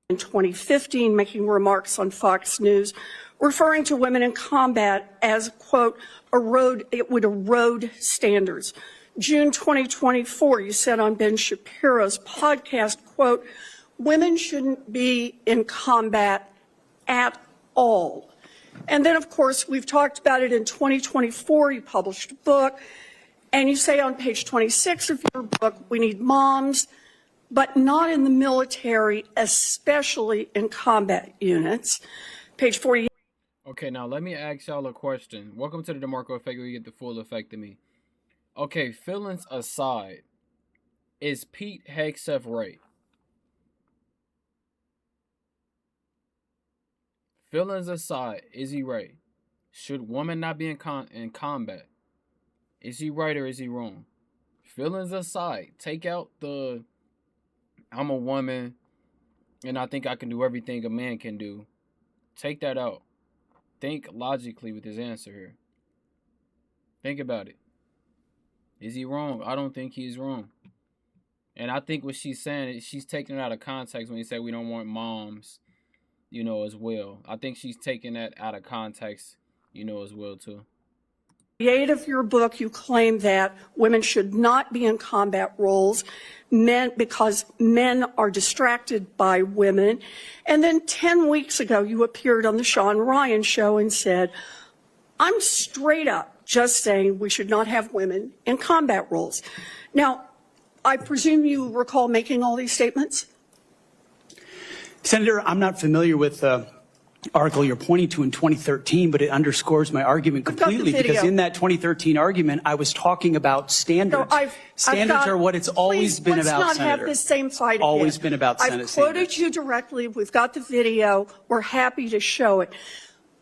in 2015 making remarks on Fox News, referring to women in combat as, quote, it would erode standards. June 2024, you said on Ben Shapiro's podcast, quote, women shouldn't be in combat at all. And then, of course, we've talked about it in 2024. You published a book, and you say on page 26 of your book, we need moms, but not in the military, especially in combat units. Page 48. Okay, now let me ask y'all a question. Welcome to the DeMarkco Effect, where you get the full effect of me. Okay, feelings aside, is Pete Hegseth right? Feelings aside, is he right? Should women not be in combat? Is he right or is he wrong? Feelings aside, take out the I'm a woman and I think I can do everything a man can do. Take that out. Think logically with his answer here. Think about it. Is he wrong? I don't think he's wrong. And I think what she's saying, she's taking it out of context when you say we don't want moms, as well. I think she's taking that out of context, as well, too. 8 of your book, you claim that women should not be in combat roles because men are distracted by women. And then 10 weeks ago, you appeared on the Sean Ryan show and said, I'm straight up just saying we should not have women in combat roles. Now, I presume you recall making all these statements? Senator, I'm not familiar with the article you're pointing to in 2013, but it underscores my argument completely, because in that 2013 argument, I was talking about standards. So standards are what it's always been about, Let's not Senator. have this same fight always again. been about Senate I've quoted standards. you directly. We've got the video. We're happy to show it.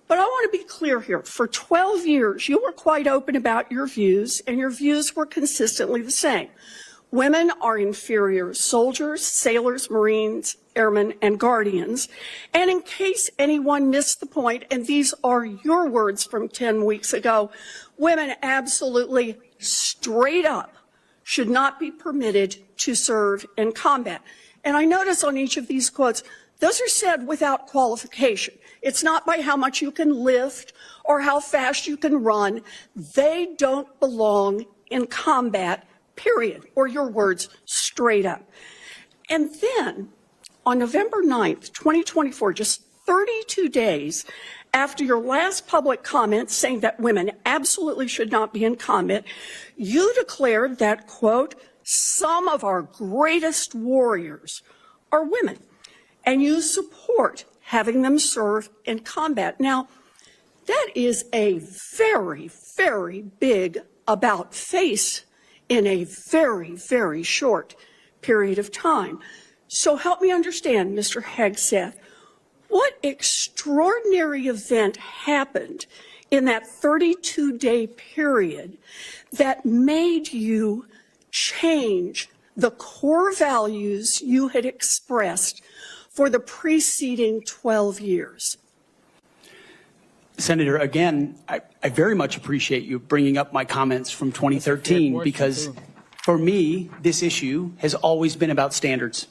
But I want to be clear here. For 12 years, you were quite open about your views, and your views were consistently the same. Women are inferior soldiers, sailors, Marines, airmen, and guardians. And in case anyone missed the point, and these are your words from 10 weeks ago, women absolutely straight up should not be permitted to serve in combat. And I notice on each of these quotes, those are said without qualification. It's not by how much you can lift or how fast you can run. They don't belong in combat, period, or your words, straight up. And then on November 9th, 2024, just 32 days after your last public comment saying that women absolutely should not be in combat, you declared that, quote, some of our greatest warriors are women, and you support having them serve in combat. Now, that is a very, very big about face in a very, very short period of time. So help me understand, Mr. Hegseth, what extraordinary event happened in that 32-day period that made you change the core values you had expressed for the preceding 12 years? Senator, again, I very much appreciate you bringing up my comments from 2013, because for me, this issue has always been about standards.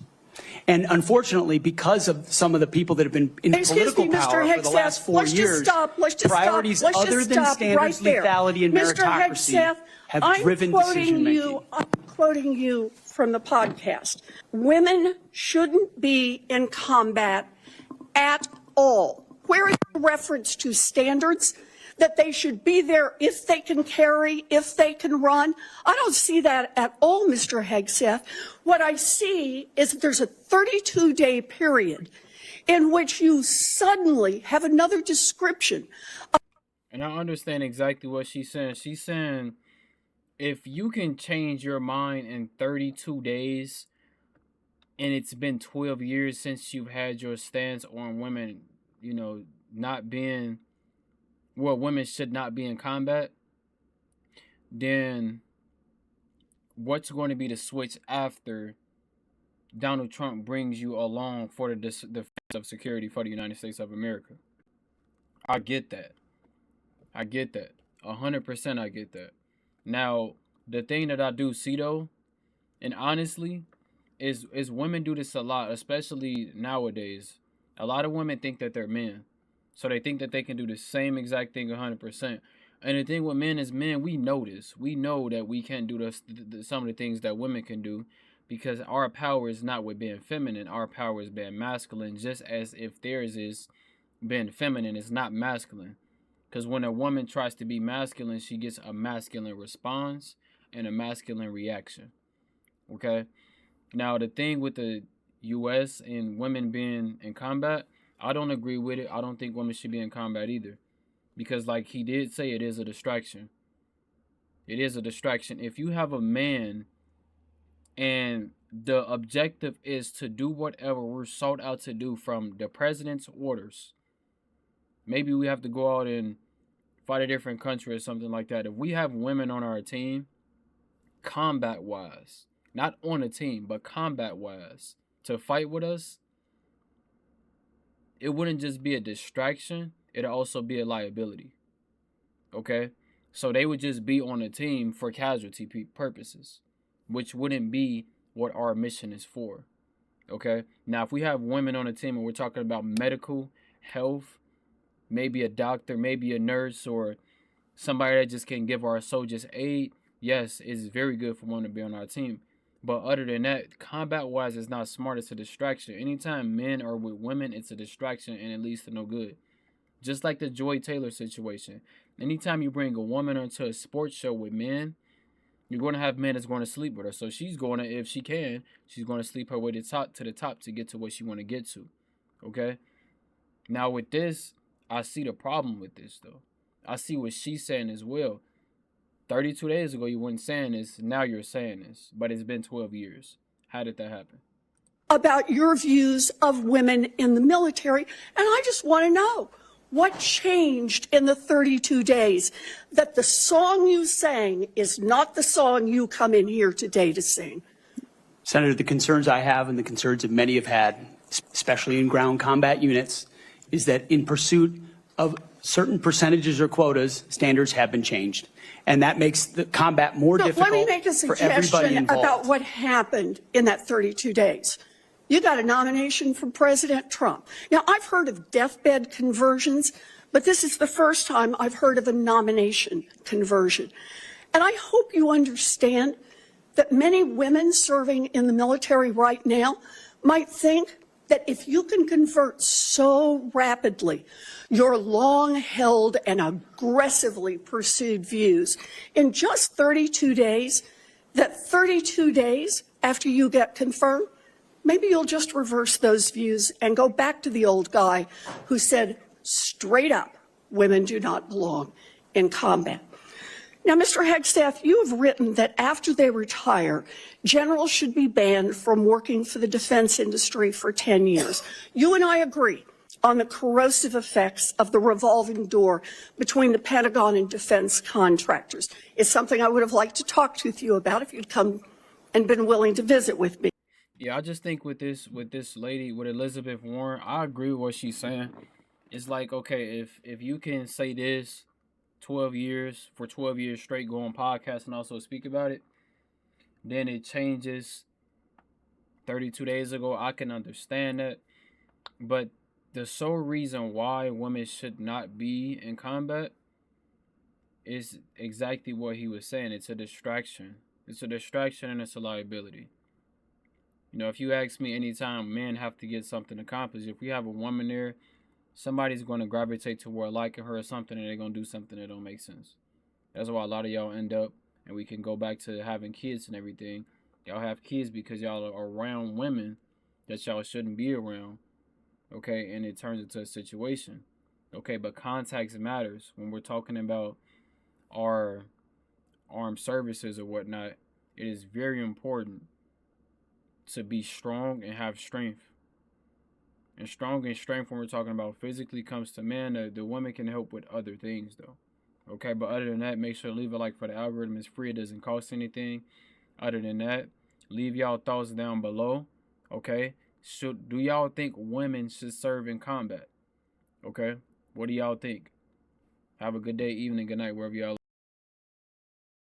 And unfortunately, because of some of the people that have been in political power for the last 4 years, priorities other than standards, lethality, and meritocracy have driven decision-making. I'm quoting you from the podcast. Women shouldn't be in combat at all. Where is the reference to standards, that they should be there if they can carry, if they can run? I don't see that at all, Mr. Hegseth. What I see is that there's a 32-day period in which you suddenly have another description. And I understand exactly what she's saying. She's saying if you can change your mind in 32 days, and it's been 12 years since you've had your stance on women, not being, women should not be in combat, then what's going to be the switch after Donald Trump brings you along for the defense of security for the United States of America? I get that. 100% I get that. Now, the thing that I do see, though, and honestly, is women do this a lot, especially nowadays. A lot of women think that they're men, so they think that they can do the same exact thing 100%. And the thing with men is, men, we know this. We know that we can't do some of the things that women can do, because our power is not with being feminine. Our power is being masculine, just as if theirs is being feminine, it's not masculine. Because when a woman tries to be masculine, she gets a masculine response and a masculine reaction. Okay? Now, the thing with the U.S. and women being in combat, I don't agree with it. I don't think women should be in combat either. Because like he did say, it is a distraction. It is a distraction. If you have a man and the objective is to do whatever we're sought out to do from the president's orders, maybe we have to go out and fight a different country or something like that. If we have women on our team, combat-wise, not on a team, but combat-wise, to fight with us, it wouldn't just be a distraction, it'd also be a liability. Okay? So they would just be on a team for casualty purposes, which wouldn't be what our mission is for. Okay? Now, if we have women on a team and we're talking about medical, health, maybe a doctor, maybe a nurse, or somebody that just can give our soldiers aid, yes, it's very good for women to be on our team. But other than that, combat-wise, it's not smart. It's a distraction. Anytime men are with women, it's a distraction, and it leads to no good. Just like the Joy Taylor situation. Anytime you bring a woman onto a sports show with men, you're going to have men that's going to sleep with her. So she's going to, if she can, she's going to sleep her way to the top to get to what she want to get to. Okay? Now with this, I see the problem with this, though. I see what she's saying as well. 32 days ago, you weren't saying this. Now you're saying this. But it's been 12 years. How did that happen? About your views of women in the military, and I just want to know, what changed in the 32 days that the song you sang is not the song you come in here today to sing? Senator, the concerns I have and the concerns that many have had, especially in ground combat units, is that in pursuit of certain percentages or quotas, standards have been changed. And that makes the combat more difficult let me make a for everybody suggestion involved. about what happened in that 32 days. You got a nomination from President Trump. Now, I've heard of deathbed conversions, but this is the first time I've heard of a nomination conversion. And I hope you understand that many women serving in the military right now might think that if you can convert so rapidly your long-held and aggressively pursued views in just 32 days, that 32 days after you get confirmed, maybe you'll just reverse those views and go back to the old guy who said straight up, women do not belong in combat. Now, Mr. Hegseth, you have written that after they retire, generals should be banned from working for the defense industry for 10 years. You and I agree on the corrosive effects of the revolving door between the Pentagon and defense contractors. It's something I would have liked to talk with you about if you'd come and been willing to visit with me. Yeah, I just think with this lady, with Elizabeth Warren, I agree with what she's saying. It's like, okay, if you can say this 12 years straight, go on podcasts and also speak about it, then it changes 32 days ago. I can understand that. But the sole reason why women should not be in combat is exactly what he was saying. It's a distraction. It's a distraction and it's a liability. You know, if you ask me, anytime men have to get something accomplished, if we have a woman there, somebody's going to gravitate toward liking her or something, and they're going to do something that don't make sense. That's why a lot of y'all end up, and we can go back to having kids and everything. Y'all have kids because y'all are around women that y'all shouldn't be around, okay? And it turns into a situation, okay? But context matters when we're talking about our armed services or whatnot. It is very important to be strong and have strength. And strong and strength, when we're talking about physically, comes to men. The women can help with other things, though. Okay, but other than that, make sure to leave a like for the algorithm. It's free. It doesn't cost anything. Other than that, leave y'all thoughts down below. Okay, do y'all think women should serve in combat? Okay, what do y'all think? Have a good day, evening, good night, wherever y'all